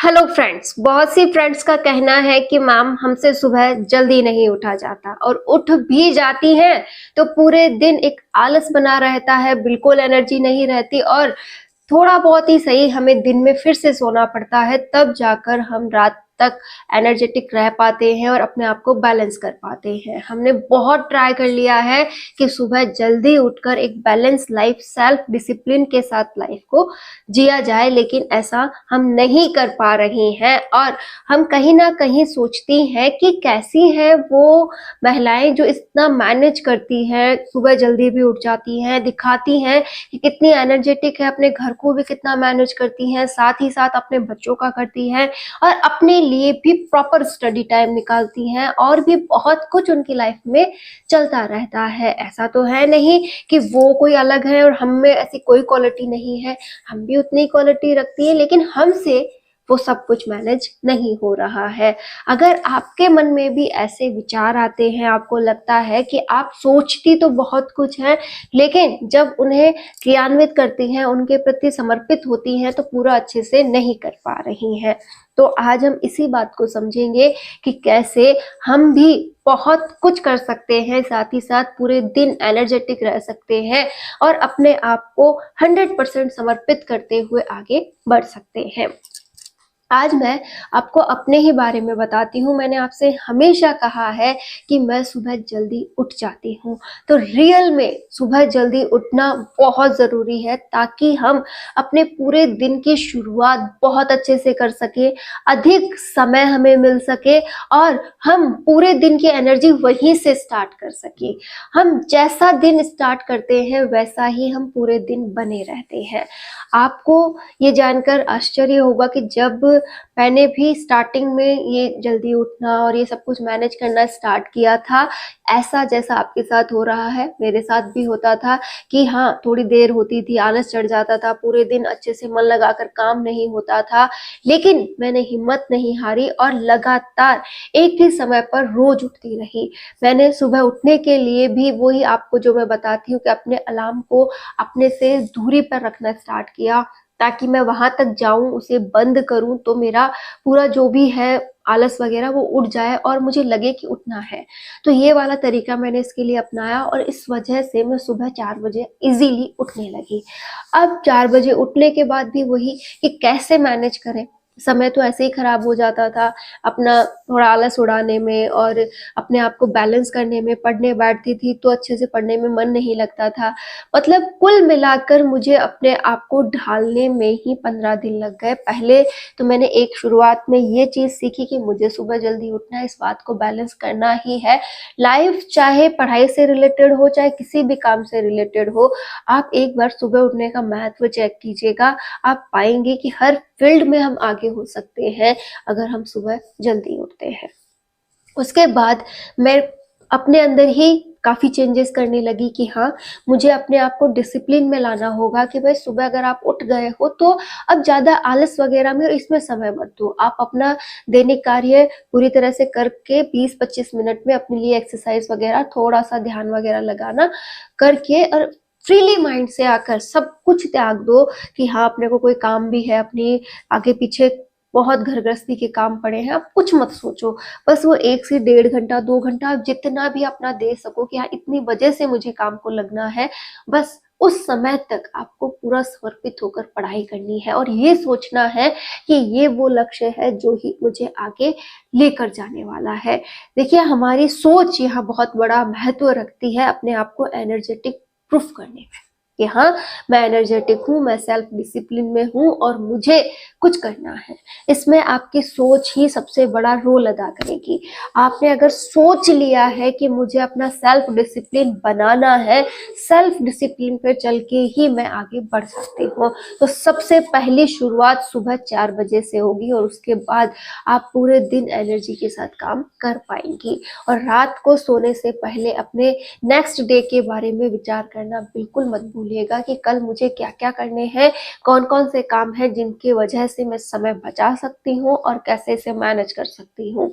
Hello friends, बहुत सी friends का कहना है कि मैम हमसे सुबह जल्दी नहीं उठा जाता और उठ भी जाती हैं तो पूरे दिन एक आलस बना रहता है, बिल्कुल एनर्जी नहीं रहती और थोड़ा बहुत ही सही हमें दिन में फिर से सोना पड़ता है, तब जाकर हम रात तक एनर्जेटिक रह पाते हैं और अपने आप को बैलेंस कर पाते हैं। हमने बहुत ट्राई कर लिया है कि सुबह जल्दी उठकर एक बैलेंस लाइफ, सेल्फ डिसिप्लिन के साथ लाइफ को जिया जाए, लेकिन ऐसा हम नहीं कर पा रही हैं। और हम कहीं ना कहीं सोचती हैं कि कैसी है वो महिलाएं जो इतना मैनेज करती हैं, सुबह जल्दी भी उठ जाती हैं, दिखाती हैं कि कितनी एनर्जेटिक है, अपने घर को भी कितना मैनेज करती हैं, साथ ही साथ अपने बच्चों का करती हैं और अपने लिए भी प्रॉपर स्टडी टाइम निकालती हैं और भी बहुत कुछ उनकी लाइफ में चलता रहता है। ऐसा तो है नहीं कि वो कोई अलग है और हम में ऐसी कोई क्वालिटी नहीं है, हम भी उतनी क्वालिटी रखती है, लेकिन हमसे वो सब कुछ मैनेज नहीं हो रहा है। अगर आपके मन में भी ऐसे विचार आते हैं, आपको लगता है कि आप सोचती तो बहुत कुछ है, लेकिन जब उन्हें क्रियान्वित करती हैं, उनके प्रति समर्पित होती हैं, तो पूरा अच्छे से नहीं कर पा रही हैं। तो आज हम इसी बात को समझेंगे कि कैसे हम भी बहुत कुछ कर सकते हैं, साथ ही साथ पूरे दिन एनर्जेटिक रह सकते हैं और अपने आप को 100% समर्पित करते हुए आगे बढ़ सकते हैं। आज मैं आपको अपने ही बारे में बताती हूँ। मैंने आपसे हमेशा कहा है कि मैं सुबह जल्दी उठ जाती हूँ, तो रियल में सुबह जल्दी उठना बहुत ज़रूरी है ताकि हम अपने पूरे दिन की शुरुआत बहुत अच्छे से कर सकें, अधिक समय हमें मिल सके और हम पूरे दिन की एनर्जी वहीं से स्टार्ट कर सकें। हम जैसा दिन स्टार्ट करते हैं वैसा ही हम पूरे दिन बने रहते हैं। आपको ये जानकर आश्चर्य होगा कि जब मैंने भी स्टार्टिंग में ये जल्दी उठना और ये सब कुछ मैनेज करना स्टार्ट किया था, ऐसा जैसा आपके साथ हो रहा है मेरे साथ भी होता था कि हाँ, थोड़ी देर होती थी, आलस चढ़ जाता था, पूरे दिन अच्छे से मन लगाकर काम नहीं होता था, लेकिन मैंने हिम्मत नहीं हारी और लगातार एक ही समय पर रोज उठती रही। मैंने सुबह उठने के लिए भी वही आपको जो मैं बताती हूँ कि अपने अलार्म को अपने से दूरी पर रखना स्टार्ट किया ताकि मैं वहां तक जाऊं, उसे बंद करूं तो मेरा पूरा जो भी है आलस वगैरह वो उठ जाए और मुझे लगे कि उठना है। तो ये वाला तरीका मैंने इसके लिए अपनाया और इस वजह से मैं सुबह 4 बजे इजीली उठने लगी। अब 4 बजे उठने के बाद भी वही कि कैसे मैनेज करें, समय तो ऐसे ही खराब हो जाता था अपना थोड़ा आलस उड़ाने में और अपने आप को बैलेंस करने में। पढ़ने बैठती थी तो अच्छे से पढ़ने में मन नहीं लगता था। मतलब कुल मिलाकर मुझे अपने आप को ढालने में ही 15 दिन लग गए। पहले तो मैंने एक शुरुआत में ये चीज़ सीखी कि मुझे सुबह जल्दी उठना है, इस बात को बैलेंस करना ही है। लाइफ चाहे पढ़ाई से रिलेटेड हो, चाहे किसी भी काम से रिलेटेड हो, आप एक बार सुबह उठने का महत्व चेक कीजिएगा। आप पाएंगे कि हर फील्ड में हम आगे हो सकते हैं अगर हम सुबह जल्दी उठते हैं। उसके बाद मैं अपने अंदर ही काफ़ी चेंजेस करने लगी कि हाँ, मुझे अपने आप को डिसिप्लिन में लाना होगा कि भाई सुबह अगर आप उठ गए हो तो अब ज़्यादा आलस वगैरह में और इसमें समय मत दो। आप अपना दैनिक कार्य पूरी तरह से करके 20-25 मिनट में अपने लिए एक्सरसाइज वगैरह, थोड़ा सा ध्यान वगैरह लगाना करके और फ्रीली माइंड से आकर सब कुछ त्याग दो कि हाँ, अपने को कोई काम भी है, अपनी आगे पीछे बहुत घर गृहस्थी के काम पड़े हैं, आप कुछ मत सोचो। बस वो 1 से 1.5 घंटा, 2 घंटा आप जितना भी अपना दे सको कि हाँ, इतनी बजे से मुझे काम को लगना है, बस उस समय तक आपको पूरा समर्पित होकर पढ़ाई करनी है और ये सोचना है कि ये वो लक्ष्य है जो ही मुझे आगे लेकर जाने वाला है। देखिए, हमारी सोच यहाँ बहुत बड़ा महत्व रखती है अपने आप को एनर्जेटिक प्रूफ करने में कि हाँ, मैं एनर्जेटिक हूँ, मैं सेल्फ डिसिप्लिन में हूँ और मुझे कुछ करना है। इसमें आपकी सोच ही सबसे बड़ा रोल अदा करेगी। आपने अगर सोच लिया है कि मुझे अपना सेल्फ डिसिप्लिन बनाना है, सेल्फ डिसिप्लिन पर चल के ही मैं आगे बढ़ सकती हूँ, तो सबसे पहली शुरुआत सुबह 4 बजे से होगी और उसके बाद आप पूरे दिन एनर्जी के साथ काम कर पाएंगी। और रात को सोने से पहले अपने नेक्स्ट डे के बारे में विचार करना बिल्कुल मत भूलिएगा कि कल मुझे क्या क्या करने हैं, कौन कौन से काम हैं जिनकी वजह से मैं समय बचा सकती हूँ और कैसे इसे मैनेज कर सकती हूँ।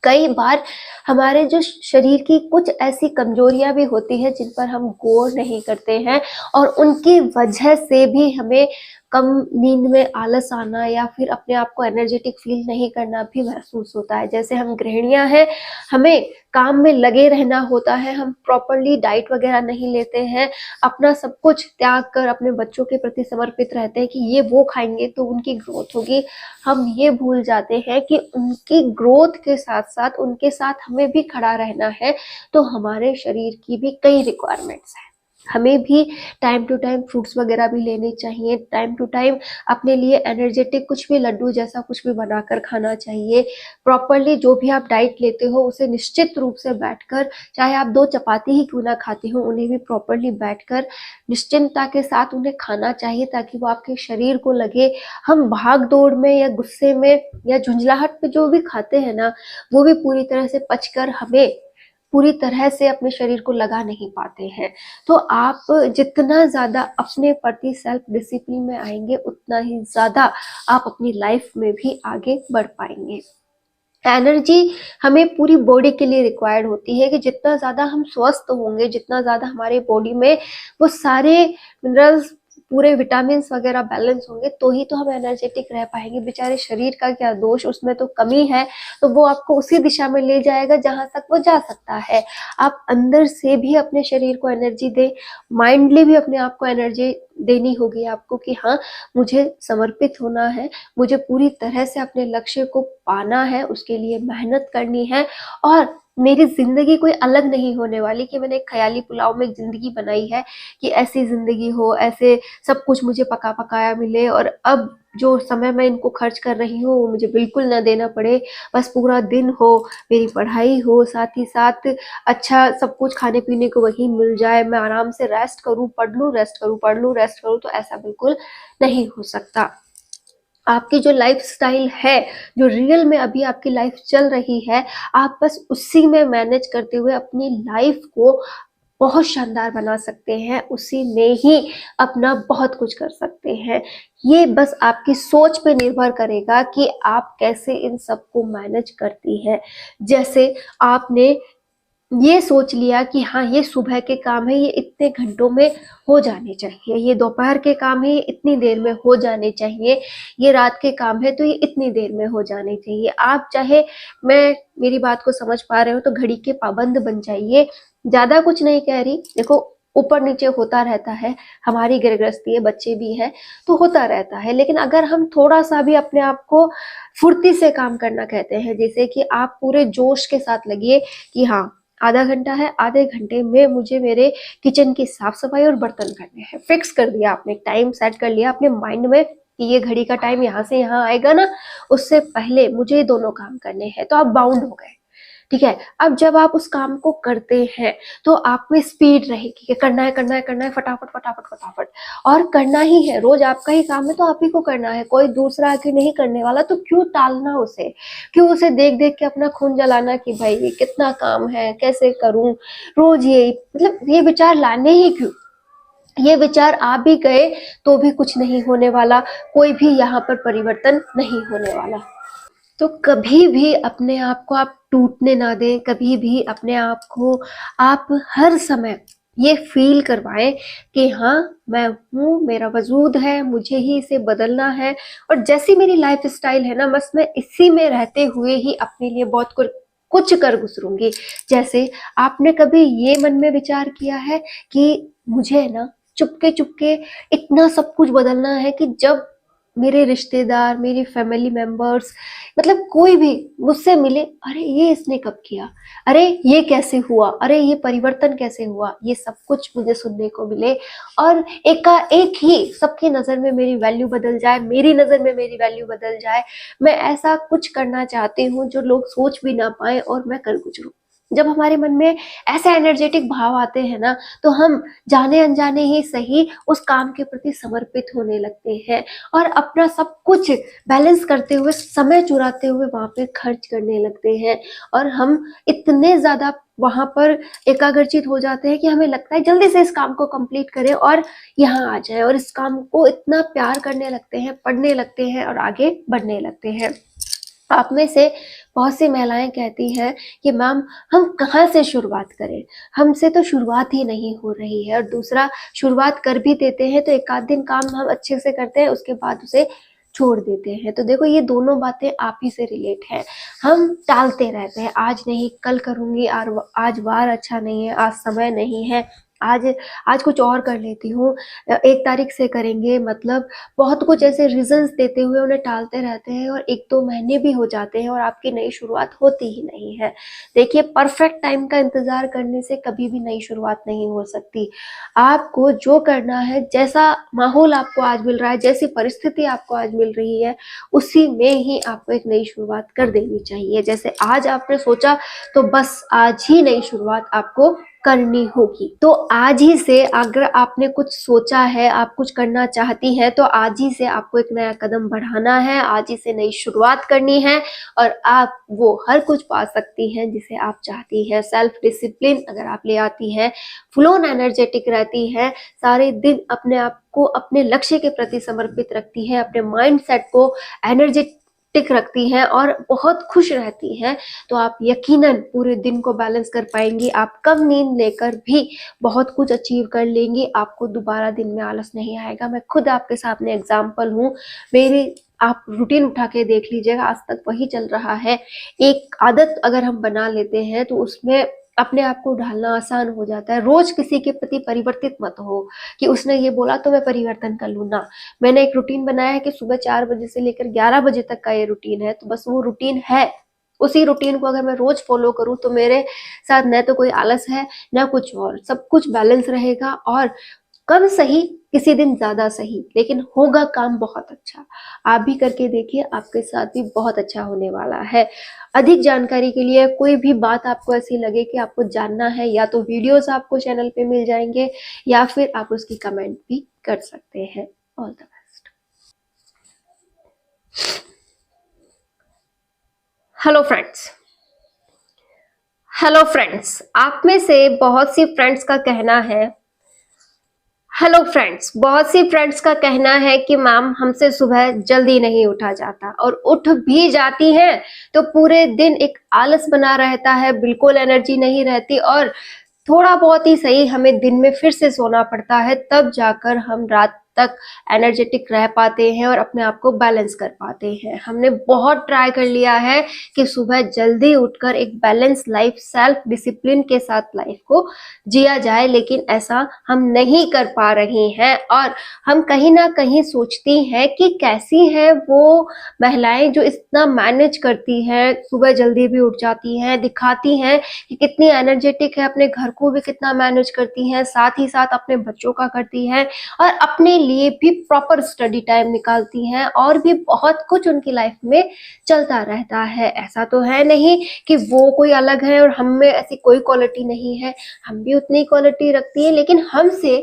कई बार हमारे जो शरीर की कुछ ऐसी कमजोरियां भी होती है जिन पर हम गौर नहीं करते हैं और उनकी वजह से भी हमें कम नींद में आलस आना या फिर अपने आप को एनर्जेटिक फील नहीं करना भी महसूस होता है। जैसे हम गृहिणियां हैं, हमें काम में लगे रहना होता है, हम प्रॉपरली डाइट वगैरह नहीं लेते हैं, अपना सब कुछ त्याग कर अपने बच्चों के प्रति समर्पित रहते हैं कि ये वो खाएंगे तो उनकी ग्रोथ होगी। हम ये भूल जाते हैं कि उनकी ग्रोथ के साथ साथ उनके साथ हमें भी खड़ा रहना है। तो हमारे शरीर की भी कई रिक्वायरमेंट्स हैं, हमें भी टाइम टू टाइम फ्रूट्स वगैरह भी लेने चाहिए, टाइम टू टाइम अपने लिए एनर्जेटिक कुछ भी लड्डू जैसा कुछ भी बनाकर खाना चाहिए। प्रॉपरली जो भी आप डाइट लेते हो उसे निश्चित रूप से बैठकर, चाहे आप 2 चपाती ही क्यों ना खाते हो, उन्हें भी प्रॉपरली बैठकर निश्चिंतता के साथ उन्हें खाना चाहिए, ताकि वो आपके शरीर को लगे। हम भाग दौड़ में या गुस्से में या झुंझलाहट में जो भी खाते हैं ना, वो भी पूरी तरह से पचकर हमें पूरी तरह से अपने शरीर को लगा नहीं पाते हैं। तो आप जितना ज़्यादा अपने प्रति सेल्फ डिसिप्लिन में आएंगे, उतना ही ज़्यादा आप अपनी लाइफ में भी आगे बढ़ पाएंगे। एनर्जी हमें पूरी बॉडी के लिए रिक्वायर्ड होती है कि जितना ज़्यादा हम स्वस्थ होंगे, जितना ज़्यादा हमारे बॉडी में वो सारे मिनरल्स, पूरे विटामिन्स वगैरह बैलेंस होंगे, तो ही तो हम एनर्जेटिक रह पाएंगे। बेचारे शरीर का क्या दोष, उसमें तो कमी है, तो वो आपको उसी दिशा में ले जाएगा जहां तक वो जा सकता है। आप अंदर से भी अपने शरीर को एनर्जी दें, माइंडली भी अपने आप को एनर्जी देनी होगी आपको कि हाँ, मुझे समर्पित होना है, मुझे पूरी तरह से अपने लक्ष्य को पाना है, उसके लिए मेहनत करनी है। और मेरी जिंदगी कोई अलग नहीं होने वाली कि मैंने एक ख्याली पुलाव में जिंदगी बनाई है कि ऐसी जिंदगी हो, ऐसे सब कुछ मुझे पका पकाया मिले और अब जो समय मैं इनको खर्च कर रही हूँ वो मुझे बिल्कुल ना देना पड़े, बस पूरा दिन हो, मेरी पढ़ाई हो, साथ ही साथ अच्छा सब कुछ खाने पीने को वही मिल जाए, मैं आराम से रेस्ट करूँ, पढ़ लूँ, रेस्ट करूँ, पढ़ लूँ, रेस्ट करूँ। तो ऐसा बिल्कुल नहीं हो सकता। आपकी जो लाइफस्टाइल है, जो रियल में अभी आपकी लाइफ चल रही है, आप बस उसी में मैनेज करते हुए अपनी लाइफ को बहुत शानदार बना सकते हैं, उसी में ही अपना बहुत कुछ कर सकते हैं। ये बस आपकी सोच पे निर्भर करेगा कि आप कैसे इन सबको मैनेज करती हैं। जैसे आपने ये सोच लिया कि हाँ, ये सुबह के काम है, ये इतने घंटों में हो जाने चाहिए, ये दोपहर के काम है, ये इतनी देर में हो जाने चाहिए, ये रात के काम है तो ये इतनी देर में हो जाने चाहिए। आप चाहे, मैं मेरी बात को समझ पा रहे हो तो घड़ी के पाबंद बन जाइए। ज्यादा कुछ नहीं कह रही, देखो ऊपर नीचे होता रहता है, हमारी गृहस्थी है, बच्चे भी हैं, तो होता रहता है। लेकिन अगर हम थोड़ा सा भी अपने आप को फुर्ती से काम करना कहते हैं, जैसे कि आप पूरे जोश के साथ लगिए कि हाँ, आधा घंटा है, आधे घंटे में मुझे मेरे किचन की साफ सफाई और बर्तन करने हैं, फिक्स कर दिया आपने, टाइम सेट कर लिया अपने माइंड में कि ये घड़ी का टाइम यहाँ से यहाँ आएगा ना, उससे पहले मुझे ये दोनों काम करने हैं, तो आप बाउंड हो गए। ठीक है, अब जब आप उस काम को करते हैं तो आप में स्पीड रहेगी कि करना है, करना है, करना है, फटाफट फटाफट फटाफट, और करना ही है, रोज आपका ही काम है तो आप ही को करना है, कोई दूसरा आके नहीं करने वाला, तो क्यों टालना उसे, क्यों उसे देख देख के अपना खून जलाना कि भाई ये कितना काम है, कैसे करूं, रोज ये, मतलब ये विचार लाने ही क्यों। ये विचार आ भी गए तो भी कुछ नहीं होने वाला, कोई भी यहाँ पर परिवर्तन नहीं होने वाला। तो कभी भी अपने आप को आप टूटने ना दें, कभी भी अपने आप को आप हर समय ये फील करवाएं कि हाँ, मैं हूँ, मेरा वजूद है, मुझे ही इसे बदलना है, और जैसी मेरी लाइफ स्टाइल है ना, बस मैं इसी में रहते हुए ही अपने लिए बहुत कुछ कर गुजरूंगी। जैसे आपने कभी ये मन में विचार किया है कि मुझे ना चुपके चुपके इतना सब कुछ बदलना है कि जब मेरे रिश्तेदार, मेरी फैमिली मेंबर्स, मतलब कोई भी मुझसे मिले, अरे ये इसने कब किया, अरे ये कैसे हुआ, अरे ये परिवर्तन कैसे हुआ, ये सब कुछ मुझे सुनने को मिले, और एक ही सबकी नजर में मेरी वैल्यू बदल जाए, मेरी नजर में मेरी वैल्यू बदल जाए। मैं ऐसा कुछ करना चाहती हूँ जो लोग सोच भी ना पाए और मैं कर गुजरूं। जब हमारे मन में ऐसे एनर्जेटिक भाव आते हैं ना, तो हम जाने अनजाने ही सही उस काम के प्रति समर्पित होने लगते हैं और अपना सब कुछ बैलेंस करते हुए, समय चुराते हुए वहां पे खर्च करने लगते हैं। और हम इतने ज्यादा वहां पर एकाग्रचित हो जाते हैं कि हमें लगता है जल्दी से इस काम को कंप्लीट करें और यहाँ आ जाए, और इस काम को इतना प्यार करने लगते हैं, पढ़ने लगते हैं और आगे बढ़ने लगते हैं। आप में से बहुत सी महिलाएं कहती हैं कि मैम हम कहाँ से शुरुआत करें, हमसे तो शुरुआत ही नहीं हो रही है। और दूसरा, शुरुआत कर भी देते हैं तो एक आध दिन काम हम अच्छे से करते हैं, उसके बाद उसे छोड़ देते हैं। तो देखो, ये दोनों बातें आप ही से रिलेट हैं। हम टालते रहते हैं, आज नहीं कल करूंगी, आज वार अच्छा नहीं है, आज समय नहीं है, आज आज कुछ और कर लेती हूँ, 1 तारीख से करेंगे, मतलब बहुत कुछ ऐसे रीजंस देते हुए उन्हें टालते रहते हैं और 1-2 महीने भी हो जाते हैं और आपकी नई शुरुआत होती ही नहीं है। देखिए, परफेक्ट टाइम का इंतजार करने से कभी भी नई शुरुआत नहीं हो सकती। आपको जो करना है, जैसा माहौल आपको आज मिल रहा है, जैसी परिस्थिति आपको आज मिल रही है, उसी में ही आपको एक नई शुरुआत कर देनी चाहिए। जैसे आज आपने सोचा, तो बस आज ही नई शुरुआत आपको करनी होगी। तो आज ही से अगर आपने कुछ सोचा है, आप कुछ करना चाहती हैं, तो आज ही से आपको एक नया कदम बढ़ाना है, आज ही से नई शुरुआत करनी है और आप वो हर कुछ पा सकती हैं जिसे आप चाहती हैं। सेल्फ डिसिप्लिन अगर आप ले आती हैं, फुल ऑन एनर्जेटिक रहती हैं, सारे दिन अपने आप को अपने लक्ष्य के प्रति समर्पित रखती हैं, अपने माइंडसेट को एनर्जेटिक रखती हैं और बहुत खुश रहती हैं, तो आप यकीनन पूरे दिन को बैलेंस कर पाएंगी। आप कम नींद लेकर भी बहुत कुछ अचीव कर लेंगी, आपको दोबारा दिन में आलस नहीं आएगा। मैं खुद आपके सामने एग्जाम्पल हूँ, मेरी आप रूटीन उठा के देख लीजिएगा, आज तक वही चल रहा है। एक आदत अगर हम बना लेते हैं तो उसमें अपने आप को ढालना आसान हो जाता है। रोज किसी के प्रति परिवर्तित मत हो कि उसने ये बोला तो मैं परिवर्तन कर लूँ ना। मैंने एक रूटीन बनाया है कि सुबह 4 बजे से लेकर 11 बजे तक का ये रूटीन है, तो बस वो रूटीन है। उसी रूटीन को अगर मैं रोज फॉलो करूं तो मेरे साथ न तो कोई आलस है, न कुछ और, सब कुछ बैलेंस रहेगा और कम सही, किसी दिन ज्यादा सही, लेकिन होगा काम बहुत अच्छा। आप भी करके देखिए, आपके साथ भी बहुत अच्छा होने वाला है। अधिक जानकारी के लिए कोई भी बात आपको ऐसी लगे कि आपको जानना है, या तो वीडियोस आपको चैनल पे मिल जाएंगे या फिर आप उसकी कमेंट भी कर सकते हैं। All the best. Hello friends, आप में से बहुत सी फ्रेंड्स का कहना है कि मैम हमसे सुबह जल्दी नहीं उठा जाता, और उठ भी जाती हैं तो पूरे दिन एक आलस बना रहता है, बिल्कुल एनर्जी नहीं रहती और थोड़ा बहुत ही सही हमें दिन में फिर से सोना पड़ता है, तब जाकर हम रात तक एनर्जेटिक रह पाते हैं और अपने आप को बैलेंस कर पाते हैं। हमने बहुत ट्राई कर लिया है कि सुबह जल्दी उठकर एक बैलेंस लाइफ, सेल्फ डिसिप्लिन के साथ लाइफ को जिया जाए, लेकिन ऐसा हम नहीं कर पा रहे हैं। और हम कहीं ना कहीं सोचती हैं कि कैसी हैं वो महिलाएं जो इतना मैनेज करती हैं, सुबह जल्दी भी उठ जाती हैं, दिखाती हैं कि कितनी एनर्जेटिक है, अपने घर को भी कितना मैनेज करती हैं, साथ ही साथ अपने बच्चों का करती हैं और अपने लिए भी प्रॉपर स्टडी टाइम निकालती हैं, और भी बहुत कुछ उनकी लाइफ में चलता रहता है। ऐसा तो है नहीं कि वो कोई अलग है और हम में ऐसी कोई क्वालिटी नहीं है, हम भी उतनी क्वालिटी रखती है, लेकिन हमसे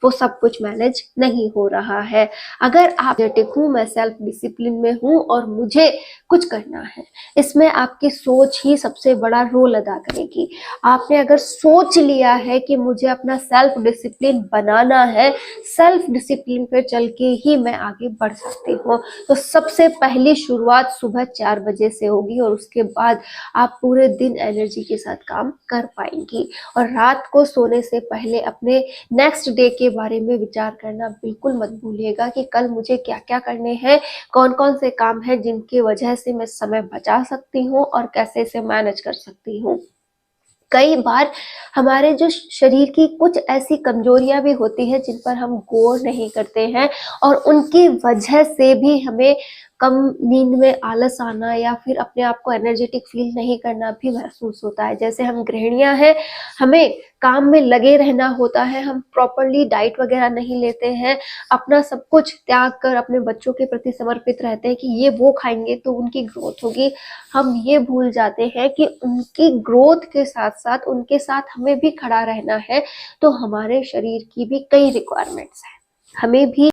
वो सब कुछ मैनेज नहीं हो रहा है। अगर आप हूँ, मैं सेल्फ डिसिप्लिन में हूँ और मुझे कुछ करना है, इसमें आपकी सोच ही सबसे बड़ा रोल अदा करेगी। आपने अगर सोच लिया है कि मुझे अपना सेल्फ डिसिप्लिन बनाना है, सेल्फ डिसिप्लिन पर चल के ही मैं आगे बढ़ सकती हूँ, तो सबसे पहली शुरुआत सुबह 4 बजे से होगी और उसके बाद आप पूरे दिन एनर्जी के साथ काम कर पाएंगी। और रात को सोने से पहले अपने नेक्स्ट डे के बारे में विचार करना बिल्कुल मत भूलिएगा कि कल मुझे क्या क्या करने हैं, कौन कौन से काम हैं जिनकी वजह से मैं समय बचा सकती हूँ और कैसे इसे मैनेज कर सकती हूँ। कई बार हमारे जो शरीर की कुछ ऐसी कमजोरियां भी होती है जिन पर हम गौर नहीं करते हैं और उनकी वजह से भी हमें कम नींद में आलस आना या फिर अपने आप को एनर्जेटिक फील नहीं करना भी महसूस होता है। जैसे हम गृहिणियां हैं, हमें काम में लगे रहना होता है, हम प्रॉपरली डाइट वगैरह नहीं लेते हैं, अपना सब कुछ त्याग कर अपने बच्चों के प्रति समर्पित रहते हैं कि ये वो खाएंगे तो उनकी ग्रोथ होगी। हम ये भूल जाते हैं कि उनकी ग्रोथ के साथ साथ उनके साथ हमें भी खड़ा रहना है, तो हमारे शरीर की भी कई रिक्वायरमेंट्स हैं, हमें भी